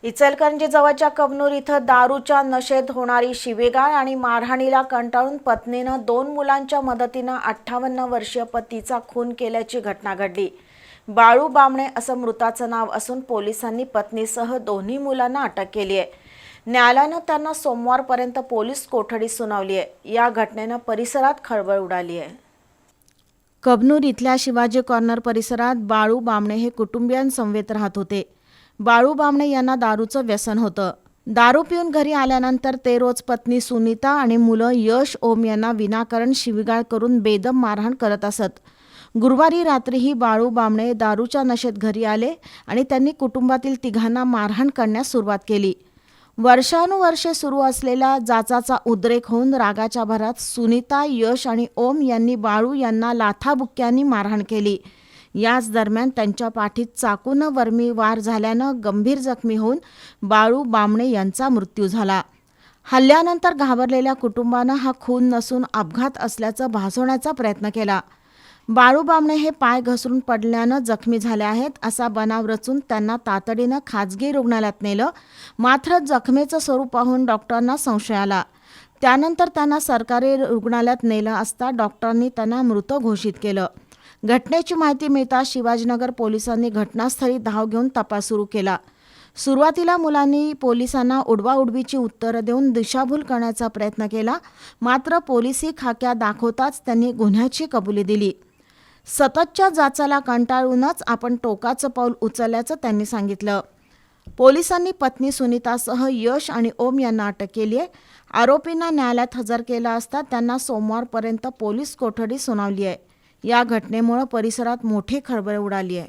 इचलकरंजी जवळच्या कबनूर इथं दारूच्या नशेत होणारी शिवीगाळ आणि मारहाणीला कंटाळून पत्नीनं 2 मुलांच्या मदतीनं 58 वर्षीय पतीचा खून केल्याची घटना घडली। बाळू बामणे असं मृताचं नाव असून पोलिसांनी पत्नीसह दोन्ही मुलांना अटक केली आहे। न्यायालयानं त्यांना सोमवारपर्यंत पोलीस कोठडी सुनावली आहे। या घटनेनं परिसरात खळबळ उडाली आहे। कबनूर इथल्या शिवाजी कॉर्नर परिसरात बाळू बामणे हे कुटुंबियांसमवेत राहत होते। बाळू बामणे यांना दारूचं व्यसन होतं। दारू पिऊन घरी आल्यानंतर ते रोज पत्नी सुनीता आणि मुलं यश ओम यांना विनाकारण शिवीगाळ करून बेदम मारहाण करत असत। गुरुवारी रात्रीही बाळू बामणे दारूच्या नशेत घरी आले आणि त्यांनी कुटुंबातील तिघांना मारहाण करण्यास सुरुवात केली। वर्षानुवर्षे सुरू असलेला जाचाचा उद्रेक होऊन रागाच्या भरात सुनीता, यश आणि ओम यांनी बाळू यांना लाथाबुक्क्यांनी मारहाण केली। याच दरम्यान त्यांच्या पाठीत चाकूनं वर्मी वार झाल्यानं गंभीर जखमी होऊन बाळू बामणे यांचा मृत्यू झाला। हल्ल्यानंतर घाबरलेल्या कुटुंबानं हा खून नसून अपघात असल्याचं भासवण्याचा प्रयत्न केला। बाळू बामणे हे पाय घसरून पडल्यानं जखमी झाले आहेत असा बनाव रचून त्यांना तातडीनं खाजगी रुग्णालयात नेलं, मात्र जखमेचं स्वरूप पाहून डॉक्टरांना संशय आला। त्यानंतर त्यांना सरकारी रुग्णालयात नेलं असता डॉक्टरांनी त्यांना मृत घोषित केलं। घटनेची माहिती मिळताच शिवाजीनगर पोलिसांनी घटनास्थळी धाव घेऊन तपास सुरू केला। सुरुवातीला मुलांनी पोलिसांना उडवाउडवीची उत्तरं देऊन दिशाभूल करण्याचा प्रयत्न केला, मात्र पोलिसी खाक्या दाखवताच त्यांनी गुन्ह्याची कबुली दिली। सततच्या जाचाला कंटाळूनच आपण टोकाचं पाऊल उचलल्याचं त्यांनी सांगितलं। पोलिसांनी पत्नी सुनीतासह यश आणि ओम यांना अटक केली आहे। आरोपींना न्यायालयात हजर केलं असता त्यांना सोमवारपर्यंत पोलीस कोठडी सुनावली आहे। या घटनेमुळे परिसरात मोठी खळबळ उडाली आहे।